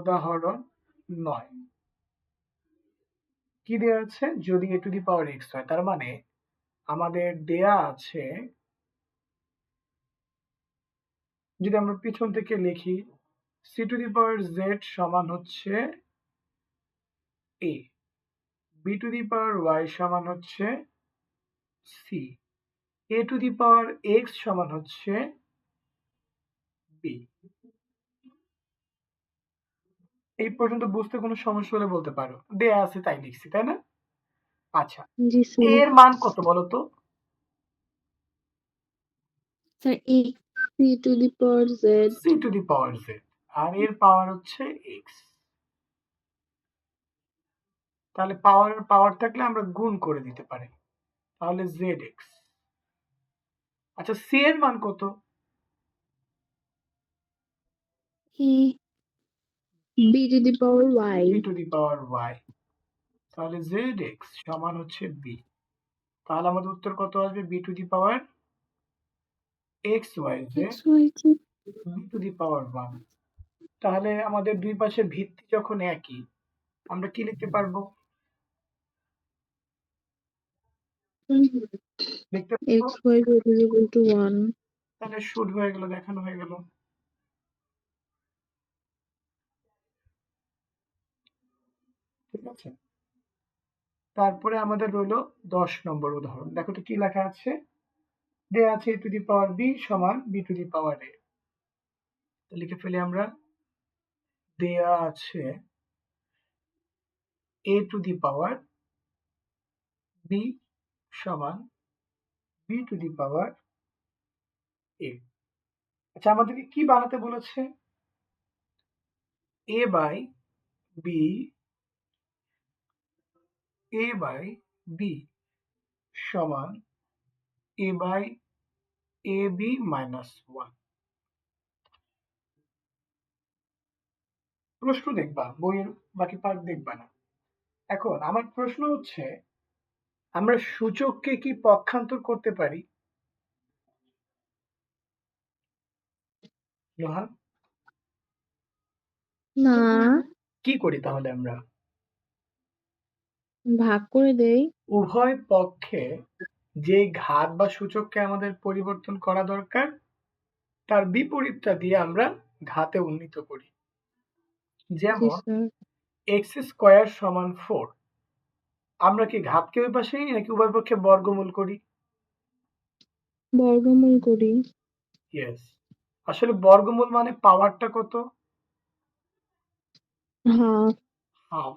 উদাহরণ 9 কি দেয়া আছে? যদি a to the power x হয়, তার মানে আমাদের দেয়া আছে, যদি আমরা পিছন থেকে লিখি, c two the power z সমান হচ্ছে a, b to the power y সমান হচ্ছে c, a to the power x সমান হচ্ছে b। এই পর্যন্ত বুঝতে কোনো সমস্যা হলে বলতে পারো, দেয়া আছে তাই লিখছি, তাই না? আচ্ছা, জি স্যার। এর মান কত বলো তো? Sir c two the power z। c two the power z, আর এর পাওয়ার হচ্ছে x। তাহলে পাওয়ার থাকলে আমরা গুণ করে দিতে পারি, তাহলে zx। আচ্ছা, c এর মান কত? b to the power y। b to the power y, তাহলে zx সমান হচ্ছে b। তাহলে আমাদের উত্তর কত আসবে? b to the power xyz b to the power 1। তাহলে আমাদের দুই পাশের ভিত্তি যখন একই, আমরা কি লিখতে পারবো? লিখতে পারবো, xy is equal to 1। তাহলে শুট হয়ে গেল, দেখানো হয়ে গেল। ঠিক আছে, তারপরে আমাদের রইল 10 নম্বর উদাহরণ। দেখো তো কি লেখা আছে? দেয়া আছে a to the power b সমান b to the power a। লিখে ফেলি আমরা, দেয়া আছে a to the power b সমান b to the power a। আচ্ছা, আমাদেরকে কি বানাতে বলেছে? a বাই b সমান a বাই ab মাইনাস 1। প্রশ্ন দেখবা, বইয়ের বাকি পার্ট দেখবা না। এখন আমার প্রশ্ন হচ্ছে, আমরা সূচককে কি পক্ষান্তর করতে পারি? লোহা, না, কি করি তাহলে আমরা? ভাগ করে দেই। উভয় পক্ষে যে ঘাত বা সূচককে আমাদের পরিবর্তন করা দরকার, তার বিপরীতটা দিয়ে আমরা ঘাতে উন্নীত করি। জি যেমন স্যার। x স্কয়ার সমান 4, আমরা কি ঘাতকে ওই পাশে নিই নাকি উভয় পক্ষে বর্গমূল করি? বর্গমূল করি। ইয়েস, আসলে বর্গমূল মানে পাওয়ারটা কত? হাফ। হাফ।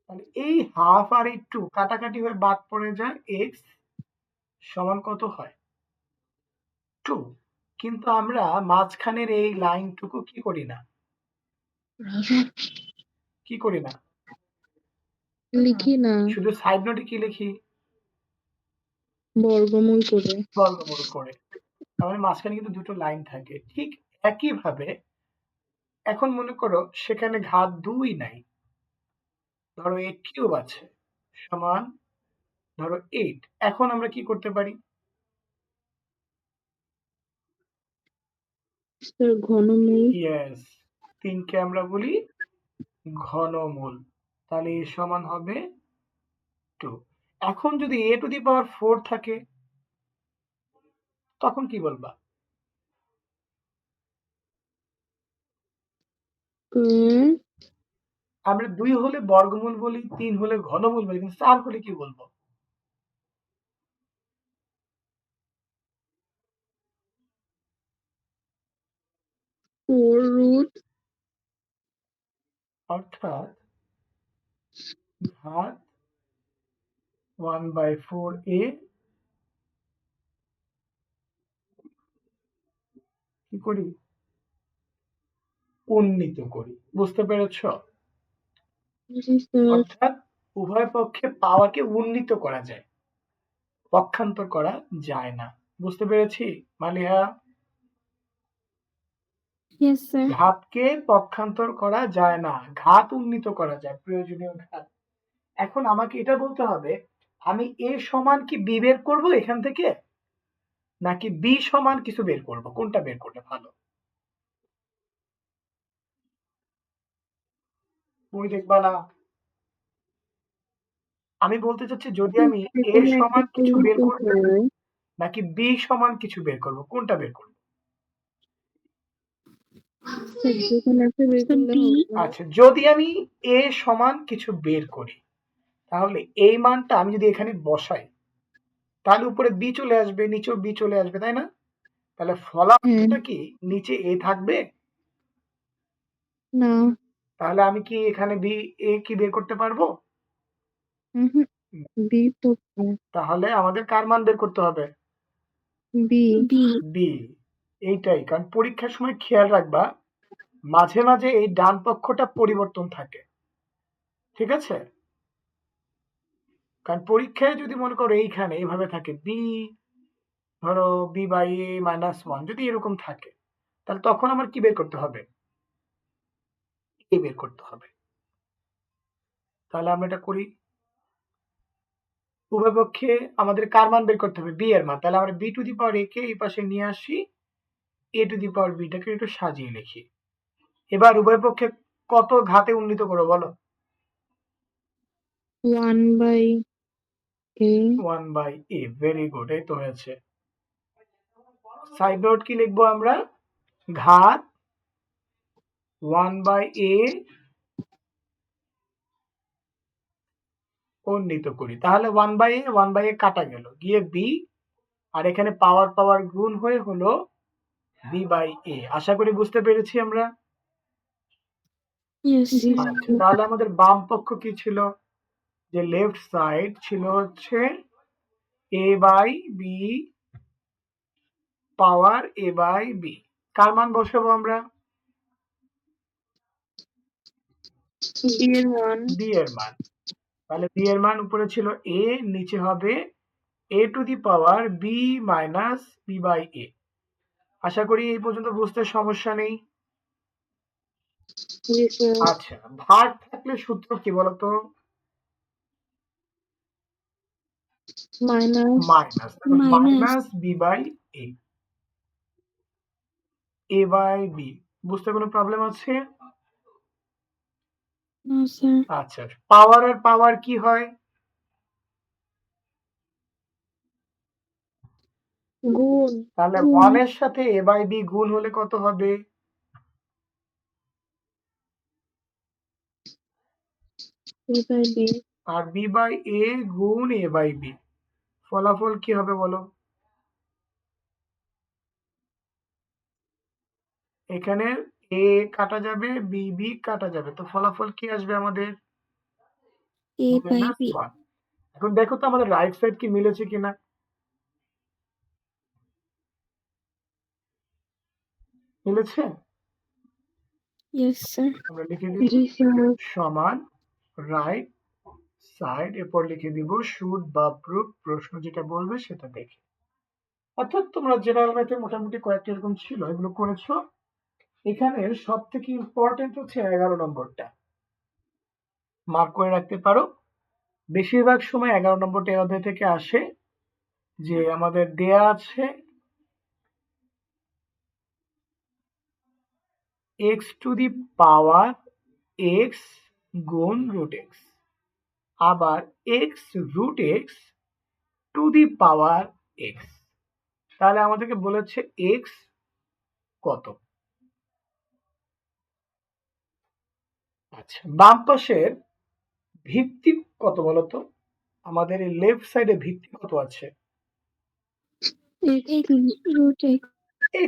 তাহলে এই হাফ আর এই 2 কাটাকাটি হয়ে বাদ পড়ে যায়, x সমান কত হয়? 2। কিন্তু আমরা মাঝখানের এই লাইনটুকু কি করি না? কি করি না? লিখি না, শুধু সাইড নোটে কি লিখি? বর্গমূল করে। বর্গমূল করে। তাহলে মাঝখানে কিন্তু দুটো লাইন থাকে। ঠিক একইভাবে এখন মনে করো সেখানে ঘাত 2 নাই, ধরো a কিউব আছে সমান ধরো 8। এখন আমরা কি করতে পারি? স্যার ঘনমূল। ইয়েস, 3 কে আমরা বলি ঘনমূল। তাহলে a সমান হবে 2। এখন যদি a টু দি পাওয়ার 4 থাকে, তখন কি বলবা? আমরা 2 হলে বর্গমূল বলি, 3 হলে ঘনমূল বলি, কিন্তু 4 হলে কি বলবো? 4 রুট। অর্থাৎ ঘাত 1/4a কি করি? উন্নীত করি। বুঝতে পেরেছ? জি স্যার। অর্থাৎ উভয় পক্ষে পাওয়ারকে উন্নীত করা যায়, পক্ষান্তর করা যায় না। বুঝতে পেরেছি মালিহা? Yes sir. ঘাতকে পক্ষান্তর করা যায় না, ঘাত উন্নীত করা যায়, প্রয়োজনীয় ঘাত। এখন আমাকে এটা বলতে হবে, আমি a সমান কি b বের করব এখান থেকে, নাকি b সমান কিছু বের করব? কোনটা বের করলে ভালো? তুমি দেখবা না। আমি বলতে চাচ্ছি যদি আমি a যেকোনো একটা সমান কিছু করলে বের তো করব হয়। নাকি b সমান কিছু বের করব, কোনটা বের করব? স্যার যেকোনো একটা বের করলে হবে। আচ্ছা, যদি আমি a সমান কিছু বের করি তাহলে এই মানটা আমি যদি এখানে বসাই তাহলে উপরে b চলে আসবে, নিচেও b চলে আসবে, তাই না? তাহলে হ্যাঁ। ফলাফলটা কি নিচে a থাকবে? না। তাহলে আমি কি এখানে a কি বের করতে পারবো? বি তো তাহলে আমাদের কার মান বের করতে হবে? বি। b। এইটাই, কারণ পরীক্ষার সময় খেয়াল রাখবা মাঝে মাঝে এই ডান পক্ষটা পরিবর্তন থাকে, ঠিক আছে? কারণ পরীক্ষায় যদি মনে করো এইখানে এইভাবে থাকে বি, ধরো B by A minus one, যদি এরকম থাকে তাহলে তখন আমার কি বের করতে হবে? এ বের করতে হবে। তাহলে আমরা এটা করি, উভয় পক্ষে আমাদের কার মান বের করতে হবে? বি এর মান। তাহলে আমরা বি টু দি পাওয়ার এ কে এই পাশে নিয়ে আসি, এ টু দি পাওয়ার বিটাকে একটু সাজিয়ে লিখি। এবার উভয় পক্ষে কত ঘাতে উন্নীত করো বলো? 1/a। 1/a। ভেরি গুড, এই তো হয়েছে। সাইড নোট কি লিখবো আমরা? ঘাত 1/a উন্নীত করি। তাহলে 1/a কাটা গেল, গিয়ে বি, আর এখানে পাওয়ার পাওয়ার গুণ হয়ে হলো b/a। আশা করি বুঝতে পেরেছি আমরা। আচ্ছা, তাহলে আমাদের বাম পক্ষ কি ছিল? যে লেফট সাইড ছিল হচ্ছে a/b পাওয়ার a/b। কার মান বসাবো আমরা? বি এর মান। b এর মান। তাহলে b এর মান উপরে ছিল a, নিচে হবে a to the power b minus b/a। আশা করি এই পর্যন্ত বুঝতে সমস্যা নেই। জি স্যার। আচ্ছা, ভাগ থাকলে সূত্র কি বলতো? Minus. Minus, minus b/a, a/b। বুঝতে কোনো প্রবলেম আছে? না স্যার। আচ্ছা, পাওয়ার আর পাওয়ার কি হয়? গুণ। তাহলে 1 এর সাথে a/b গুণ হলে কত হবে? a/b। আর b/a গুণ a/b, ফলাফল কি হবে বলো? এখানে a কাটা যাবে, b কাটা যাবে, তো ফলাফল কি আসবে আমাদের? a/b। 1। এখন দেখো তো আমাদের রাইট সাইড কি মিলেছে কিনা। মিলেছে? Yes sir. আমরা লিখে জি দিব স্যার। সমান রাইট সাইড, এরপর লিখে দিব শুড বা প্রুফ, প্রশ্ন যেটা বলবে সেটা দেখে। অর্থাৎ তোমরা জেনারেল ম্যাথে মোটামুটি কয়েকটা এরকম ছিল, এগুলো করেছো। এখানে সব থেকে ইম্পর্টেন্ট হচ্ছে 11 নম্বরটা, মার্ক করে রাখতে পারো। বেশিরভাগ সময় 11 নম্বরটা এই অধ্যায় থেকে আসে, যে আমাদের দেয়া আছে x to the power x গুণ রুট এক্স, আবার x root X to the power X. তাহলে আমাদেরকে বলেছে x কত। আচ্ছা, বাম পাশের ভিত্তি কত বলতো? আমাদের এই লেফট সাইডে ভিত্তি কত আছে? রুট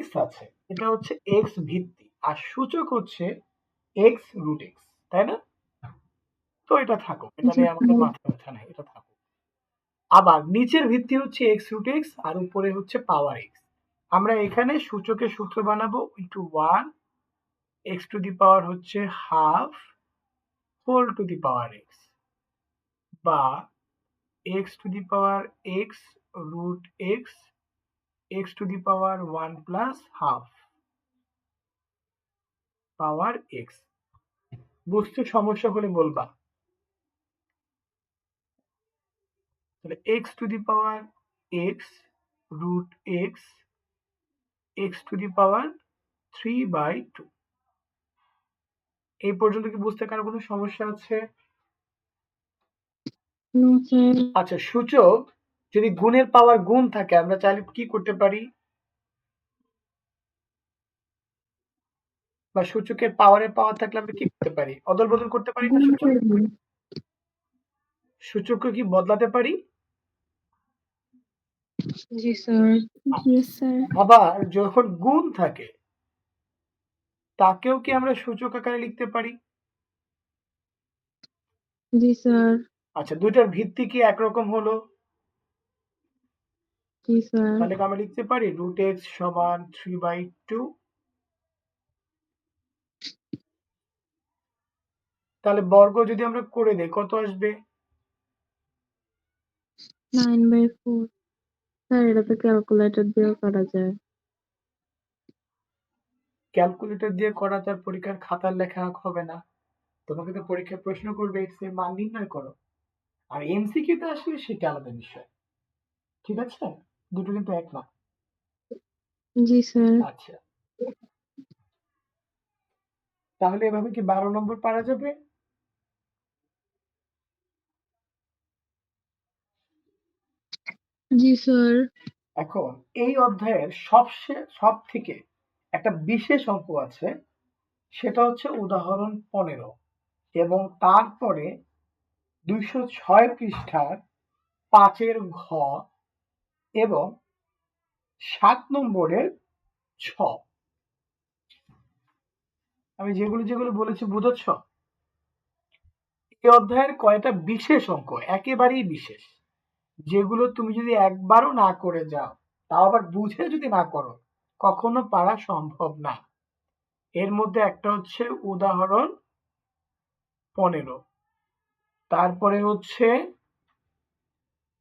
x আছে, এটা হচ্ছে x ভিত্তি, আর সূচক হচ্ছে x রুট এক্স, তাই না? তো এটা থাকুক, এটা নিয়ে আমাদের মাথা ব্যথা নাই, এটা থাকুক। আবার নিচের ভিত্তি হচ্ছে x রুট এক্স, আর উপরে হচ্ছে পাওয়ার x। আমরা এখানে সূচকের সূত্র বানাবো into 1 x to the power হচ্ছে half whole to the power x, বা x to the power x root x to the power 1 plus half power x। বুঝতে সমস্যা হলে বলবা। তাহলে x to the power x root x to the power 3/2। এই পর্যন্ত কি বুঝতে কারো কোনো সমস্যা আছে? No sir. আচ্ছা, সূচক যদি গুণের পাওয়ার গুণ থাকে আমরা চাইলে কি করতে পারি? বা সূচকের পাওয়ারের পাওয়ার থাকলে আমরা কি করতে পারি? অদল বদল করতে পারি না সূচক? সূচককে কি বদলাতে পারি? জি স্যার। Yes sir. আবার যখন গুণ থাকে তাকেও কি আমরা সূচক আকারে লিখতে পারি? জি স্যার। আচ্ছা, দুইটার ভিত্তি কি একরকম হলো? জি স্যার। তাহলে কি আমরা লিখতে পারি √x সমান 3/2? তাহলে বর্গ যদি আমরা করে দেই কত আসবে? 9/4। স্যার এটা তো ক্যালকুলেটর দিয়েও করা যায়। ক্যালকুলেটর দিয়ে করা তার পরীক্ষার খাতার লেখা হবে না। তোমাকে তো পরীক্ষায় প্রশ্ন করবে x এর মান নির্ণয় করো। আর এমসিকিউ তে আসলে সেটা আলাদা বিষয়। ঠিক আছে? দুটো কিন্তু এক না। জি স্যার। আচ্ছা, তাহলে এভাবে কি 12 নম্বর পারা যাবে? জি স্যার। এখন এই অধ্যায়ের সব থেকে একটা বিশেষ অঙ্ক আছে, সেটা হচ্ছে উদাহরণ 15 এবং তারপরে 206 পৃষ্ঠার 5-এর ঘ এবং 7 নম্বরের ছ। আমি যেগুলো বলেছি বুঝেছ? এই অধ্যায়ের কয়টা বিশেষ অঙ্ক, একেবারেই বিশেষ, যেগুলো তুমি যদি একবারও না করে যাও, তাও আবার বুঝে যদি না করো, কখনো পারা সম্ভব না। এর মধ্যে একটা হচ্ছে উদাহরণ 15, তারপরে হচ্ছে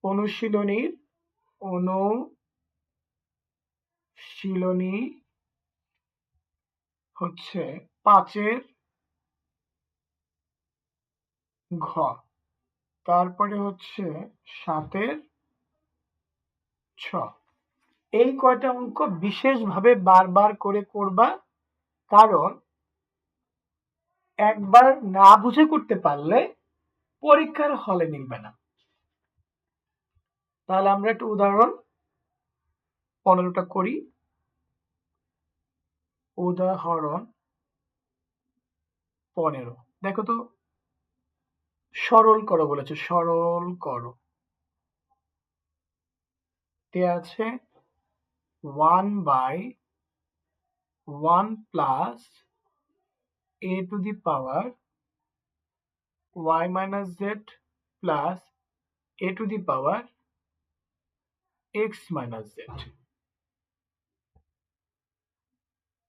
অনুশীলনী হচ্ছে 5-এর ঘ, তারপরে হচ্ছে 7-এর ছ। এই কয়টা অঙ্ক বিশেষভাবে বারবার করে করবা, কারণ একবার না বুঝে করতে পারলে পরীক্ষার হলে মিলবে না। তাহলে আমরা একটু উদাহরণ 15টা করি। উদাহরণ 15, দেখো তো, সরল করো বলেছে, সরল করো। দেয়া আছে 1/1 plus a to the power y minus z plus a to the power x minus z।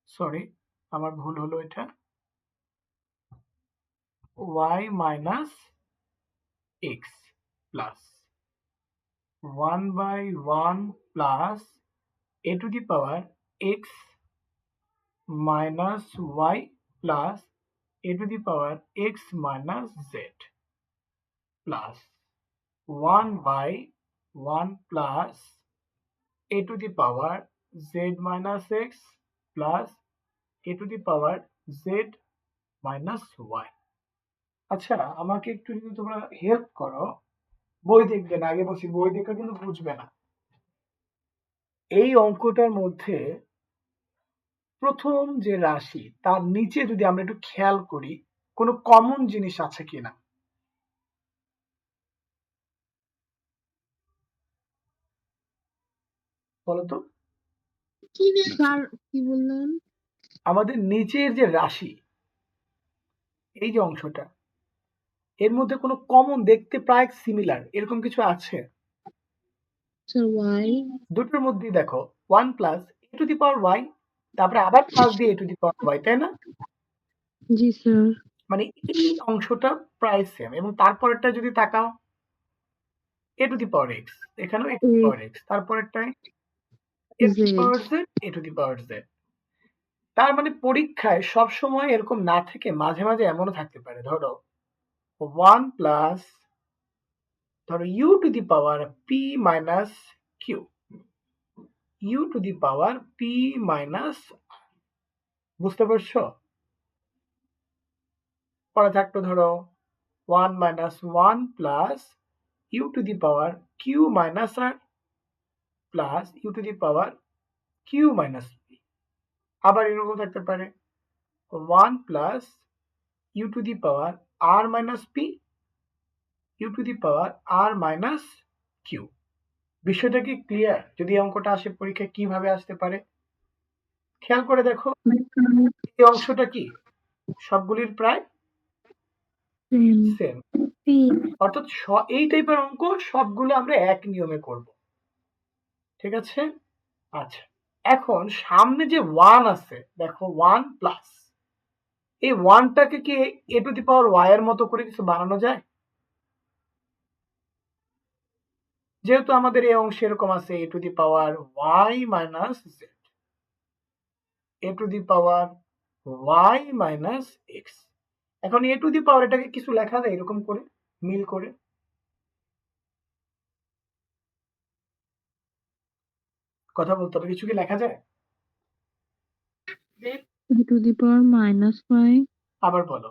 Sorry, আমার ভুল হলো, এটা y minus x plus 1/1 plus a to the power x minus y plus a to the power x minus z plus 1/1 plus a to the power z minus x plus a to the power z minus y। আচ্ছা, আমাকে একটু যদি তোমরা help করো, বই দেখবে না, আগে বলছি বই দেখে কিন্তু বুঝবে না। এই অঙ্কটার মধ্যে প্রথম যে রাশি তার নিচে যদি আমরা একটু খেয়াল করি কোনো কমন জিনিস আছে কিনা বলতো? স্যার কি বললেন? আমাদের নিচের যে রাশি, এই যে অংশটা, এর মধ্যে কোনো কমন, দেখতে প্রায় সিমিলার, এরকম কিছু আছে? Sir Y. দুটোর মধ্যেই দেখো 1 plus A to the power Y, তারপরে আবার প্লাস দিয়ে এ টু দি পাওয়ার ওয়াই, তাই না? জি স্যার। মানে এই অংশটা প্রায় সেম, এবং তারপরেরটা যদি তাকাও এ টু দি পাওয়ার এক্স, এখানেও A to the power X, তারপরেরটাই A to the Z. Power Z, A to the power Z. তার মানে পরীক্ষায় সবসময় এরকম না থেকে মাঝে মাঝে এমনও থাকতে পারে, ধরো 1 প্লাস, ধরো u to the power p minus q, u to the power p minus, বুঝতে পারছো? পরে থাকতো ধরো 1 minus 1 plus u to the power q minus r plus u to the power q minus p। আবার এরকম থাকতে পারে 1 plus u to the power r minus p u to the power r minus q। বিষয়টা কি clear? যদি অঙ্কটা আসে পরীক্ষায় কিভাবে আসতে পারে খেয়াল করে দেখো। এই অংশটা কি সবগুলির প্রায় সেম, অর্থাৎ এই টাইপের অঙ্ক সবগুলো আমরা এক নিয়মে করব। ঠিক আছে? আচ্ছা, এখন সামনে যে 1 আছে দেখো 1 প্লাস, এই 1টাকে কি a to the power y এর মতো করে কিছু বানানো যায়? যেহেতু আমাদের এই অংশে এরকম আছে a to the power y minus z, a to the power y minus x। এখন a টু দি পাওয়ার এটাকে কিছু লেখা যায় এরকম করে মিল করে? কথা বলতে হবে, কিছু কি লেখা যায়? a to the power minus y, আবার বলো।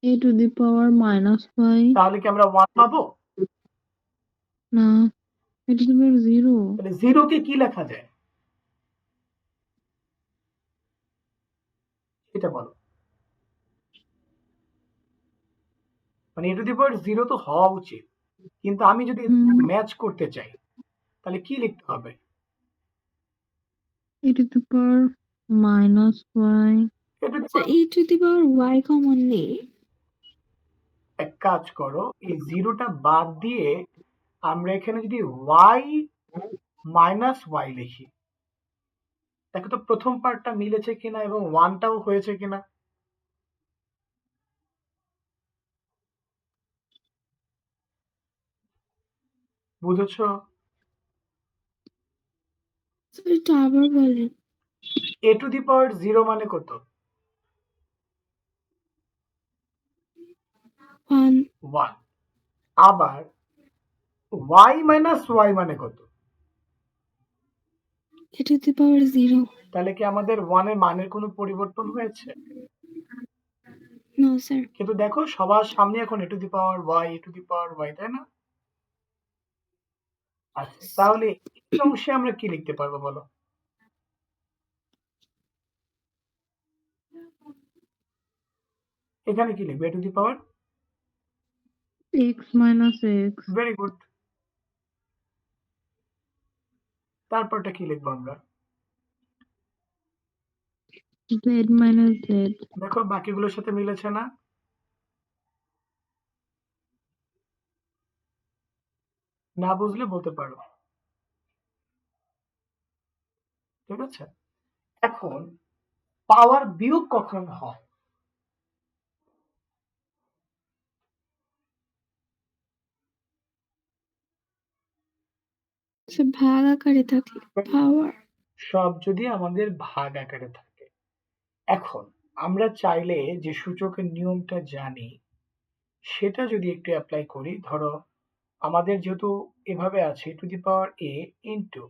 a to the power minus y, তাহলে কি আমরা 1 পাবো? না, a to the power 0, তাহলে 0 কে কি লেখা যায় এটা বলো। মানে a টু দি পাওয়ার 0 তো হওয়া উচিত, কিন্তু আমি যদি ম্যাচ করতে চাই তাহলে কি লিখতে হবে? a to the power minus y, a to the so power- a to the power y common নেই। এক কাজ করো, এই 0টা বাদ দিয়ে আমরা এখানে যদি y মাইনাস y লিখি, দেখো তো প্রথম পার্টটা মিলেছে কিনা এবং 1টাও হয়েছে কিনা। বুঝেছো? এটা আবার বলেন। a টু দি পাওয়ার 0 মানে কত? 1, 1। আবার y মাইনাস y মানে কত? a to the power 0, তাহলে কি আমাদের 1 এর মানের কোনো পরিবর্তন হয়েছে? no sir, কিন্তু দেখো সবার সামনে এখন a to the power y, a to the power y, তাই না? আচ্ছা, তাহলে এই অংশে আমরা কি লিখতে পারবো বলো? এখানে কি লিখবে? a to the power x minus x, very good. তারপরটা কি লিখবো আমরা? z minus z, দেখো বাকিগুলোর সাথে মিলেছে না? না বুঝলে বলতে পারো। ঠিক আছে? এখন পাওয়ার বিয়োগ কখন হয়? সে ভাগ আকারে থাকে পাওয়ার। সব যদি আমাদের ভাগ আকারে থাকে। এখন আমরা চাইলে যে সূচকের নিয়মটা জানি সেটা যদি একটু অ্যাপ্লাই করি, ধরো আমাদের যেহেতু এভাবে আছে to the power a into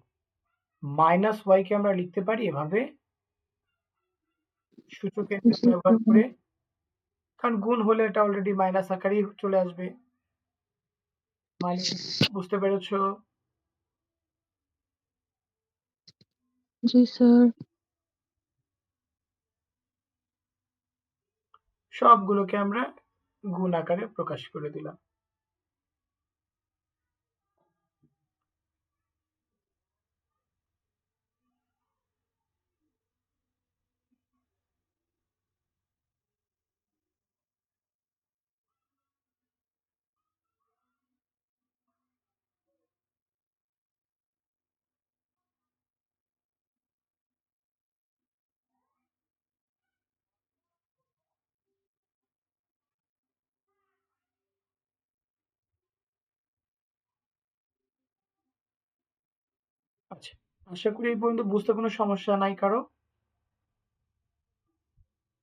minus Y কে আমরা লিখতে পারি এভাবে সূচকের নিয়ম ব্যবহার করে, কারণ গুণ হলে এটা অলরেডি মাইনাস আকারেই চলে আসবে। মানে বুঝতে পেরেছো? জি স্যার। সবগুলোকে আমরা গুণ আকারে প্রকাশ করে দিলাম। আচ্ছা, আশা করি এই পর্যন্ত বুঝতে কোনো সমস্যা নাই কারো।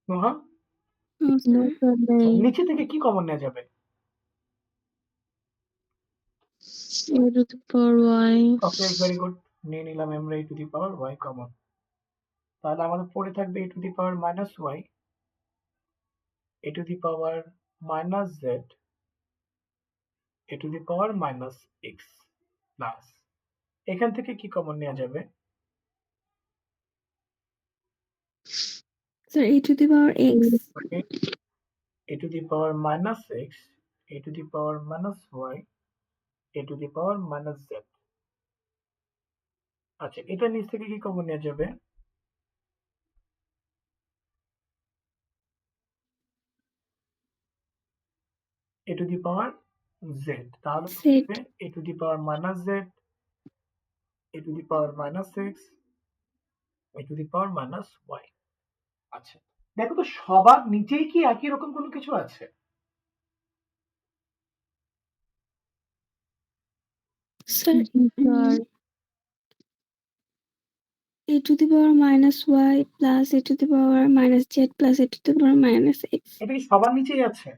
নোহা, নিচে থেকে কি কমন নেওয়া যাবে? a to the power y, okay, very good, নিয়ে নিলাম আমরা a to the power y common. তাহলে আমাদের পড়ে থাকবে a to the power minus y a to the power minus z a to the power minus x plus এখান থেকে কি কমন নেওয়া যাবে? Sir a to the power x a to the power minus x a to the power minus y a to the power minus z। আচ্ছা, এটা নিচ থেকে কি কমন নেওয়া যাবে? a to the power z, তাহলে z a to the power minus z a to the power minus x a to the power minus y। আচ্ছা, দেখো তো সবার নিচেই কি একই রকম কোনো কিছু আছে? Sir a to the power minus y plus a to the power minus z plus a to the power minus x। এটা কি সবার নিচেই আছে?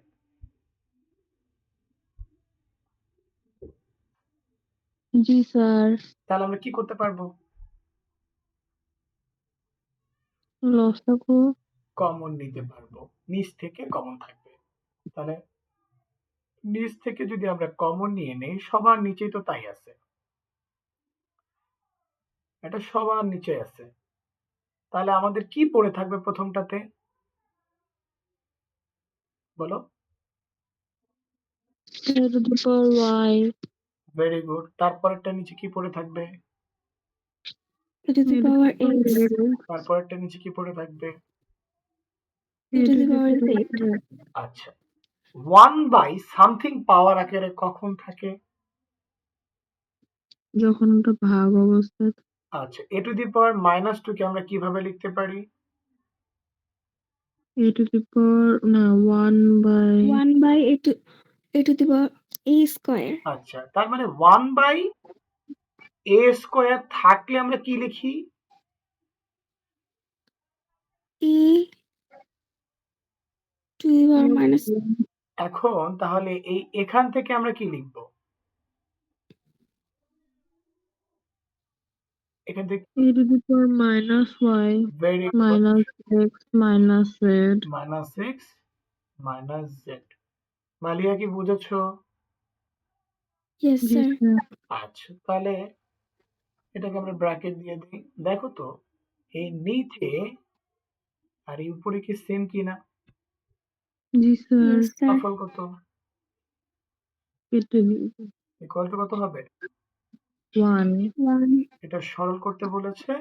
জি স্যার। তাহলে আমরা কি করতে পারবো? লসাগু কমন নিতে পারবো, নিচ থেকে কমন থাকবে। তাহলে নিচ থেকে যদি আমরা কমন নিয়ে নেই, সবার নিচেই তো তাই আছে, এটা সবার নিচে আছে, তাহলে আমাদের কি পড়ে থাকবে প্রথমটাতে বলো? a to the power y very good, তারপরেরটা নিচে কি পড়ে থাকবে? a to the power x তারপরেরটা নিচে কি পড়ে থাকবে? a to the power z। আচ্ছা, 1/something পাওয়ার আকারে কখন থাকে? যখন ওটা ভাগ অবস্থায়। আচ্ছা, a to the power -2 কে আমরা কিভাবে লিখতে পারি? a to the power না 1/a to the power a square। আচ্ছা, তার মানে 1/a² থাকলে আমরা কি লিখি? a to the power minus। এখন তাহলে এখান থেকে আমরা কি লিখব? এখান থেকে a to the power minus y very minus x minus z। Minus x minus z. মালিয়া কি বুঝেছো? Yes sir. আচ্ছা, তাহলে এটাকে আমরা ব্র্যাকেট দিয়ে দিই। দেখো তো এই নিচে আর এই উপরে কি সেম কিনা? জি স্যার। সফল কত? কেটে ইকুয়াল টু কত হবে? 1 এটা সরল করতে বলেছে,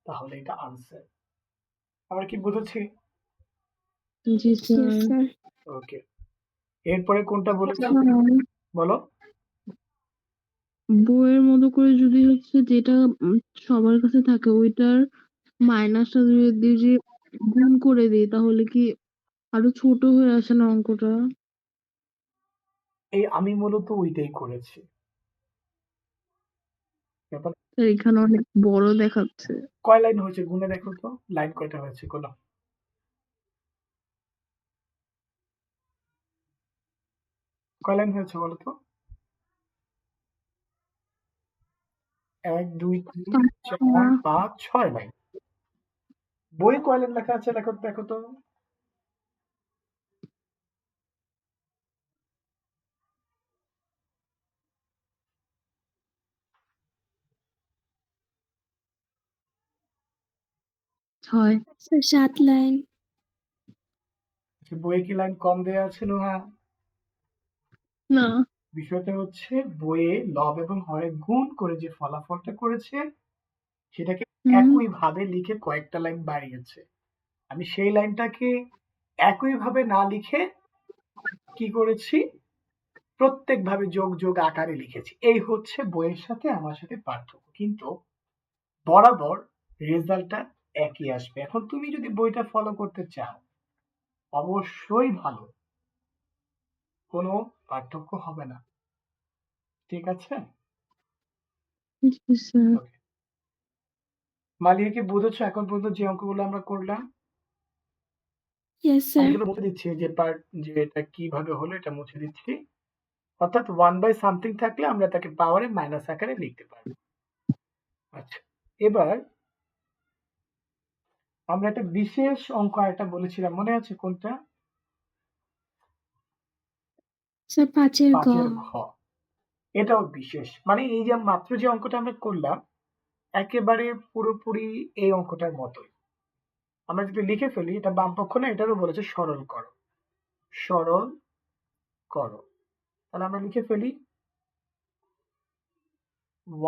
তাহলে এটা আনসার। আমরা কি বুঝেছি? জি স্যার। ওকে, এরপরে কোনটা বলেছে বলো? বইয়ের মতো করে যদি হচ্ছে যেটা সবার কাছে থাকে ওইটার মাইনাসটা যদি গুণ করে দিই তাহলে কি আরো ছোট হয়ে আসে না অঙ্কটা? আমি মূলত ওইটাই করেছি। ব্যাপার স্যার এখানে অনেক বড় দেখাচ্ছে। কয় লাইন হয়েছে গুনে দেখো তো, লাইন কয়টা হয়েছে কোনো? কয় লাইন হয়েছে বলো তো? 1 2 3 4 5 6 লাইন। বই কয় লাইন লেখা আছে দেখো তো? Sir 7 line. বইয়ে কি লাইন কম দেয়া আছে নুহা? না। বিষয়টা হচ্ছে বইয়ে লব এবং হরে গুণ করে যে ফলাফলটা করেছে সেটাকে একইভাবে লিখে কয়েকটা লাইন বাড়িয়েছে। আমি সেই লাইনটাকে একইভাবে না লিখে কি করেছি, প্রত্যেকভাবে যোগ আকারে লিখেছি। এই হচ্ছে বইয়ের সাথে আমার সাথে পার্থক্য, কিন্তু বরাবর রেজাল্টটা একই আসবে। এখন তুমি যদি বইটা ফলো করতে চাও অবশ্যই ভালো, কোনো পার্থক্য হবে না। ঠিক আছে? জি স্যার। ওকে, মালিয়া কি বুঝেছো এখন পর্যন্ত যে অঙ্কগুলো আমরা করলাম? Yes sir. আমি মুছে দিচ্ছি যে এটা কিভাবে হলো এটা মুছে দিচ্ছি। অর্থাৎ 1/something থাকলে আমরা তাকে পাওয়ারে মাইনাস আকারে লিখতে পারবো। আচ্ছা, এবার আমরা একটা বিশেষ অঙ্ক একটা বলেছিলাম, মনে আছে কোনটা? স্যার 5 এর ঘ। 5 এর ঘ। এটাও বিশেষ। মানে এই যে মাত্র যে অঙ্কটা আমরা করলাম একেবারে পুরোপুরি এই অঙ্কটার মতোই। আমরা যদি লিখে ফেলি এটা বাম পক্ষ না, এটারও বলেছে সরল করো। সরল করো। তাহলে আমরা লিখে ফেলি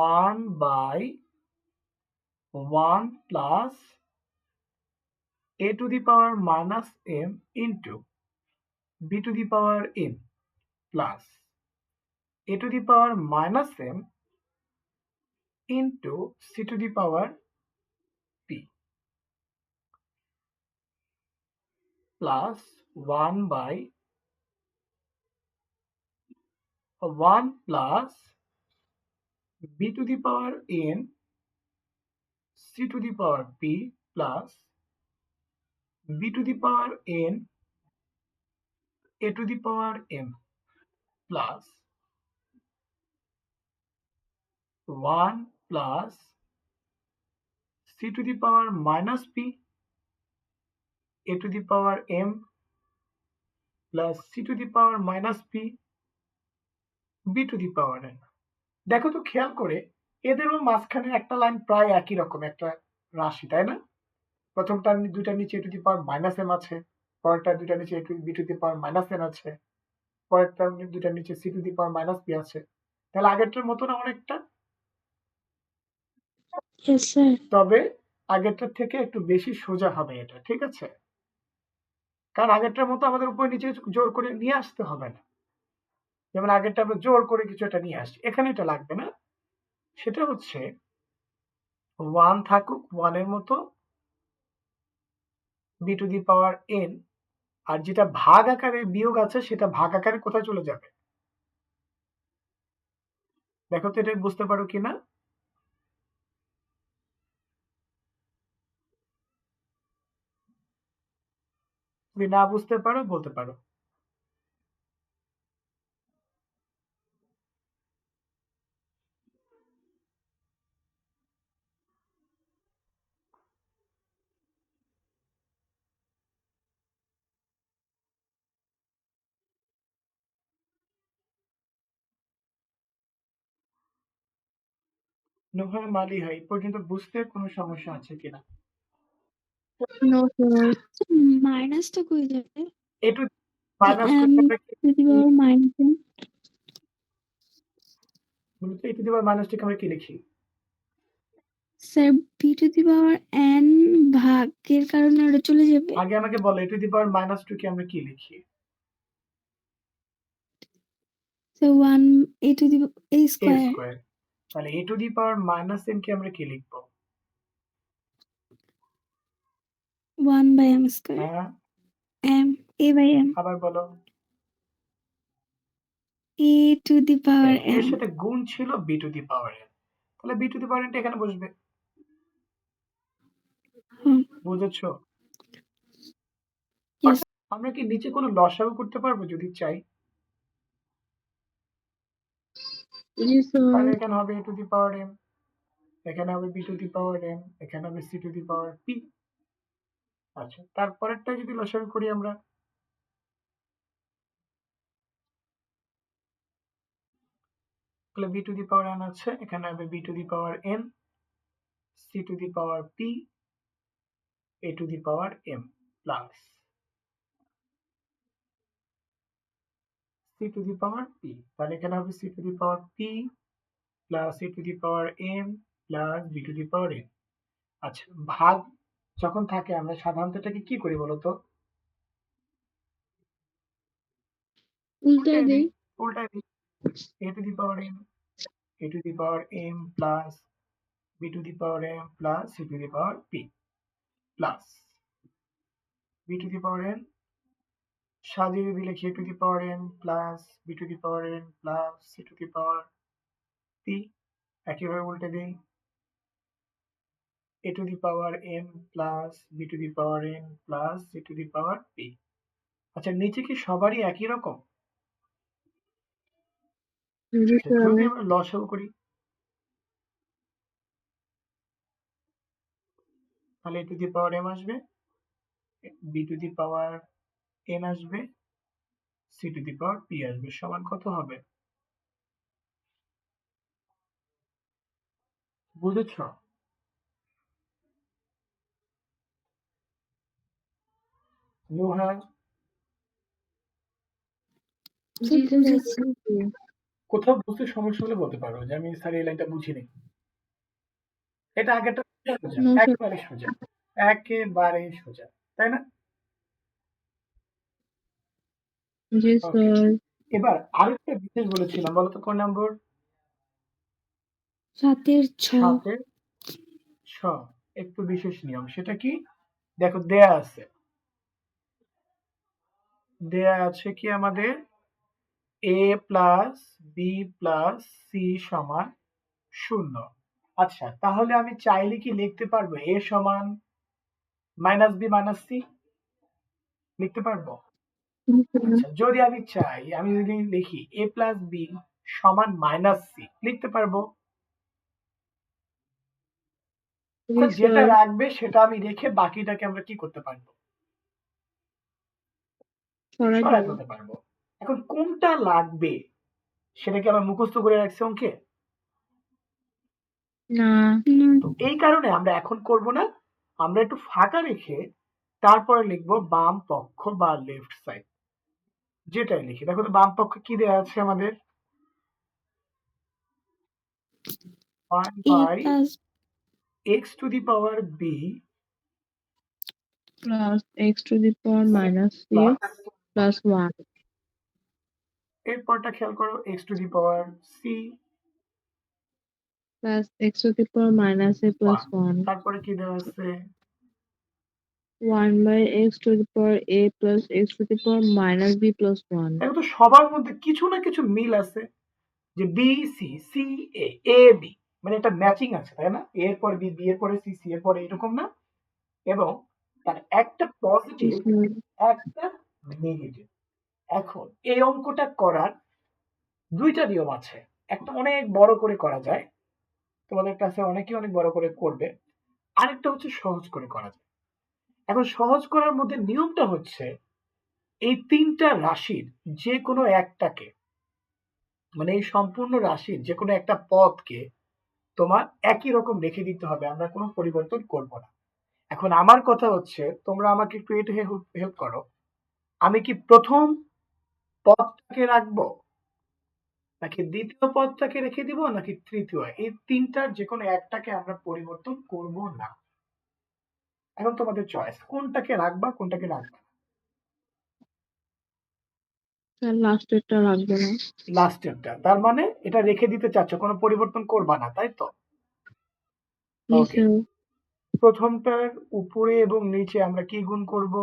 1/1 plus a to the power minus m into b to the power m plus a to the power minus m into c to the power p plus 1/1 plus b to the power n c to the power p plus b to the power n a to the power m plus 1 plus c to the power minus p a to the power m plus c to the power minus p b to the power n। দেখো তো খেয়াল করে এদেরও মাঝখানে একটা line প্রায় একই রকম একটা রাশি, তাই না? প্রথমটা দুইটার নিচে a to the power minus m আছে, পরেরটা দুইটার নিচে b to the power minus n আছে, পরেরটা দুইটার নিচে c to the power minus p আছে। তাহলে আগেরটার মতন অনেকটা, ইয়েস স্যার। তবে আগেরটার থেকে একটু বেশি সোজা হবে এটা, ঠিক আছে? কারণ আগেরটার মতো আমাদের উপরে নিচে জোর করে নিয়ে আসতে হবে না। যেমন আগেরটা আমরা জোর করে কিছু একটা নিয়ে আসছি, এখানে এটা লাগবে না। সেটা হচ্ছে 1 থাকুক 1 এর মতো b to the power n, আর যেটা ভাগ আকারে বিয়োগ আছে সেটা ভাগ আকারে কোথায় চলে যাবে? দেখো তো এটা বুঝতে পারো কিনা? যদি না বুঝতে পারো বলতে পারো। নোহা মালিহা এই পর্যন্ত বুঝতে কোনো সমস্যা আছে কিনা? No sir. মাইনাসটা কই যাবে? একটু মাইনাস m করতে আমরা to the power minus m। বলতো এই টু দি পাওয়ার মাইনাসটাকে আমরা কি লিখি? Sir b to the power n ভাগের কারণে ওটা চলে যাবে। আগে আমাকে বলো a to the power minus 2 কে আমরা কি লিখি? So 1 a to the a a square। Square. তাহলে a to the power minus n কে আমরা কি লিখবো? 1 by m square। হ্যাঁ, m a by m। আবার বলো। a to the power এর n। সাথে গুণ ছিল b to the power n, তাহলে b to the power n টা এখানে বসবে। হুম। বুঝেছো? ইয়েস। অর্থাৎ আমরা কি নিচে কোনো লসাগু করতে পারবো যদি চাই? ইয়েস তাহলে স্যার। এখানে হবে a to the power m, এখানে হবে b to the power n, এখানে হবে c to the power p। আচ্ছা, তারপরেরটা যদি লসাগু করি আমরা, তাহলে b to the power n আছে, এখানে হবে b to the power n, c to the power p, a to the power m plus c to the power p। তাহলে এখানে হবে c to the power p plus a to the power m plus b to the power n। আচ্ছা, ভাগ যখন থাকে আমরা সাধারণত এটাকে কি করি বলতো? উল্টায় উল্টায় দেই। দিই, উল্টায় দিই। a to the power m, a to the power m plus b to the power m plus c to the power p plus b to the power n সাজিয়ে যদি লিখি a to the power n plus b to the power n plus c to the power p, একইভাবে উল্টে দিই a to the power n plus b to the power n plus c to the power p। আচ্ছা, নিচে কি সবারই একই রকম? জি আচ্ছা, স্যার। যদি আমরা লসাগু করি তাহলে a to the power m আসবে, b to the power n আসবে, c to the power p আসবে সমান কত হবে? বুঝেছ? নুহা জি বুঝেছি। কোথাও বুঝতে সমস্যা হলে বলতে পারো যে আমি স্যার এই লাইনটা বুঝিনি। এটা আগেরটা সোজা, নো স্যার। একেবারে সোজা, একেবারে সোজা, তাই না? জি ওকে, স্যার। এবার আরেকটা বিশেষ বলেছিলাম, বলো তো কোন নম্বর? 7-6। 7-6 একটু বিশেষ নিয়ম, সেটা কি? দেখো দেয়া আছে কি আমাদের a plus b plus c সমান 0। আচ্ছা, তাহলে আমি চাইলে কি লিখতে পারবো a সমান মাইনাস বি মাইনাস সি? লিখতে পারবো? জি স্যার। আচ্ছা, যদি আমি চাই, আমি যদি লিখি a প্লাস বি সমান মাইনাস সি, লিখতে পারবো? জি তো যেটা স্যার। রাখবে সেটা আমি রেখে বাকিটাকে আমরা কি করতে পারবো? সরাই সরাই দেবো। ফেলতে পারবো। এখন কোনটা লাগবে সেটা কি আমরা মুখস্থ করে রাখছি অঙ্কে? না। তো এই কারণে আমরা এখন করব না, আমরা একটু ফাঁকা রেখে তারপরে লিখবো বাম পক্ষ বা লেফট সাইড। যেটাই লিখি, দেখো তো বাম পক্ষে কি দেওয়া আছে আমাদের? 1 A by plus x to the power b plus x to the power minus c plus, plus 1 এরপরটা খেয়াল করো, x to the power c plus x to the power minus a plus 1 তারপরে কি দেওয়া আছে? 1 by x to the power A plus x to the power minus b plus 1। দেখো তো সবার মধ্যে কিছু না কিছু মিল আছে, যে B C C A A B, মানে এটা ম্যাচিং আছে, তাই না? এ এর পরে বি, বি এর পরে সি, সি এর পরে, এরকম না? এবং তার একটা জি পজিটিভ, স্যার। একটা নেগেটিভ। এখন এই অঙ্কটা করার দুইটা নিয়ম আছে। একটা অনেক বড় করে করা যায়, তোমাদের ক্লাসে অনেকেই অনেক বড় করে করবে। আরেকটা হচ্ছে সহজ করে করা যায়। এখন সহজ করার মধ্যে নিয়মটা হচ্ছে এই তিনটা রাশির যে কোনো একটাকে, মানে এই সম্পূর্ণ রাশির যে কোনো একটা পদকে তোমার একই রকম রেখে দিতে হবে, আমরা কোনো পরিবর্তন করব না। এখন আমার কথা হচ্ছে, তোমরা আমাকে একটু এটা হেল্প করো, আমি কি প্রথম পদটাকে রাখবো, নাকি দ্বিতীয় পদটাকে রেখে দিব, নাকি তৃতীয়? এই তিনটার যে কোনো একটাকে আমরা পরিবর্তন করব না। এখন তোমাদের চয়েস, কোনটাকে রাখবা কোনটাকে রাখবা না। স্যার লাস্টেরটা রাখবো না। লাস্টেরটা, তার মানে এটা রেখে দিতে চাচ্ছ, কোনো পরিবর্তন করবা না, তাই তো? জি ওকে, স্যার। প্রথমটার উপরে এবং নিচে আমরা কি গুণ করব?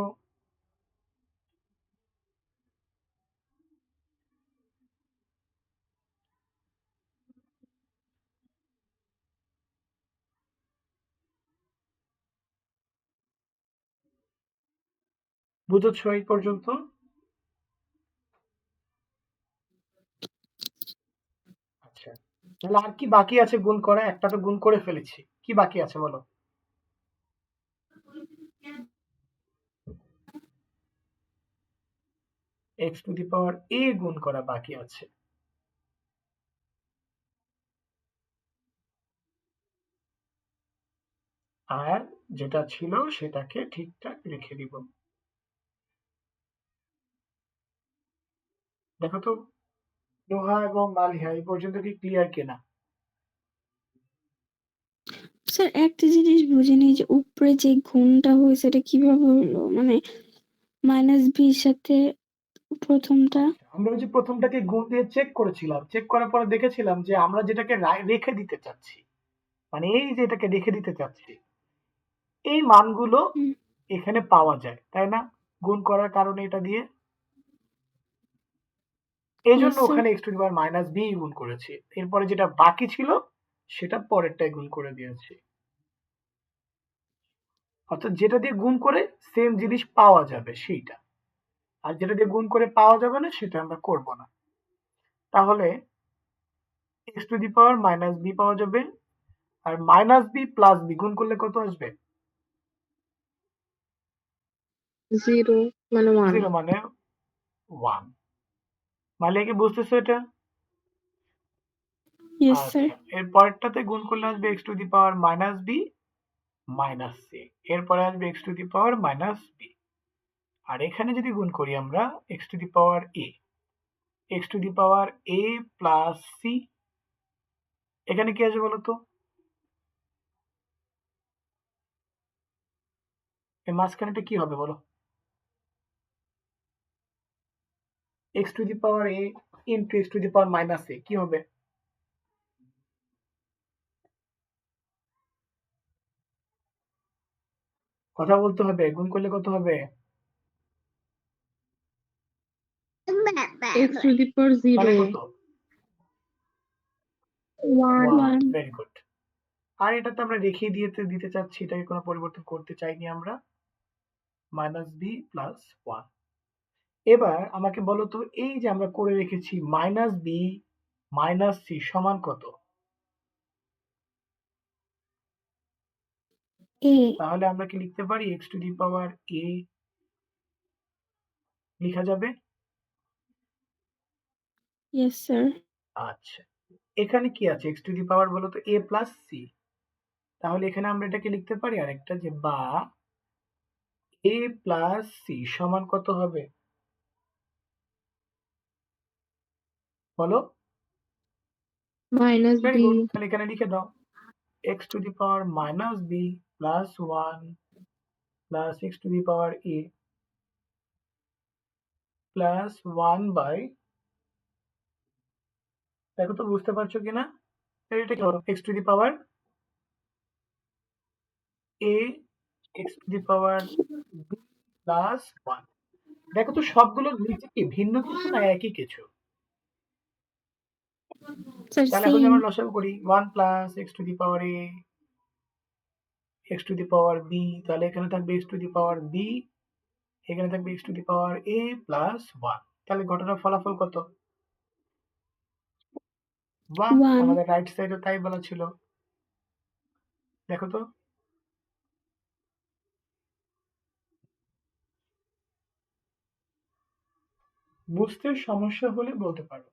বুঝেছো এই পর্যন্ত? আচ্ছা, তাহলে আর কি বাকি আছে গুণ করা? একটা তো গুণ করে ফেলেছি, কি বাকি আছে বলো? এক্স টু দি পাওয়ার এ গুণ করা বাকি আছে। আর যেটা ছিল সেটাকে ঠিকঠাক রেখে দিব। দেখো তো নোহা এবং মালিহা, এই পর্যন্ত কি ক্লিয়ার কিনা? স্যার একটা জিনিস বুঝিনি যে উপরে যে গুণটা হয়েছে এটা কিভাবে হলো, মানে মাইনাস বির সাথে প্রথমটা। আমরা ওই যে প্রথমটাকে গুণ দিয়ে চেক করেছিলাম, চেক করার পরে দেখেছিলাম যে আমরা যেটাকে রেখে দিতে চাচ্ছি, মানে এই যে এটাকে রেখে দিতে চাচ্ছি, এই মানগুলো এখানে পাওয়া যায়, তাই না? গুণ করার কারণে এটা দিয়ে, এই ইয়েস জন্য স্যার। ওখানে x to the power minus b গুণ করেছি। এরপরে যেটা বাকি ছিল সেটা পরেরটায় গুণ করে দিয়েছি। অর্থাৎ যেটা দিয়ে গুণ করে সেম জিনিস পাওয়া যাবে সেইটা, আর যেটা দিয়ে গুণ করে পাওয়া যাবে না সেটা আমরা করব না। তাহলে x to the power minus b পাওয়া যাবে, আর মাইনাস বি প্লাস বি গুণ করলে কত আসবে? 0 মানে 1। 0 মানে 1। মালিয়া কি বুঝতেছো এটা? Yes sir. আচ্ছা, এর পরেরটাতে গুণ করলে আসবে X to the power minus B minus C, এরপরে আসবে X to the power minus B, আর এখানে যদি গুণ করি আমরা X to the power A, x to the power A plus C, এখানে কি আসবে বলো তো? এর মাঝখানেটা কি হবে বলো? X to the power A into X to the power minus A কি হবে? কথা বলতে হবে, গুণ করলে কত হবে? X to the power zero তাহলে কত? ওয়ান। 1, very good. আর এটাতে আমরা রেখে দিতে চাচ্ছি, এটাকে কোনো পরিবর্তন করতে চাইনি আমরা, মাইনাস বি প্লাস 1। এবার আমাকে বলো তো, এই যে আমরা করে রেখেছি মাইনাস বি মাইনাস সি সমান কত? এ। তাহলে আমরা কি লিখতে পারি এক্স টু দি পাওয়ার এ লেখা যাবে? Yes sir. আচ্ছা, এখানে কি আছে এক্স টু দি পাওয়ার বলো তো এ প্লাস সি, তাহলে এখানে আমরা এটাকে লিখতে পারি আরেকটা, যে বা এ প্লাস সি সমান কত হবে বলো? Minus very B. গুড, তাহলে এখানে লিখে দাও x to the power minus b plus 1 plus x to the power A plus 1 by, দেখো তো বুঝতে পারছো কিনা? এটা কি হলো? X to the power A x to the power b plus 1। দেখো তো সবগুলোর নিচে কি ভিন্ন কিছু না একই কিছু? স্যার তাহলে এখন যদি সেম। আমরা লসাগু করি 1 plus x to the power A x to the power b, তাহলে এখানে থাকবে x to the power b, এখানে থাকবে x to the power A plus 1। তাহলে ঘটনার ফলাফল কত? 1। 1। আমাদের রাইট সাইডে তাই বলা ছিল, দেখো তো। বুঝতে সমস্যা হলে বলতে পারো।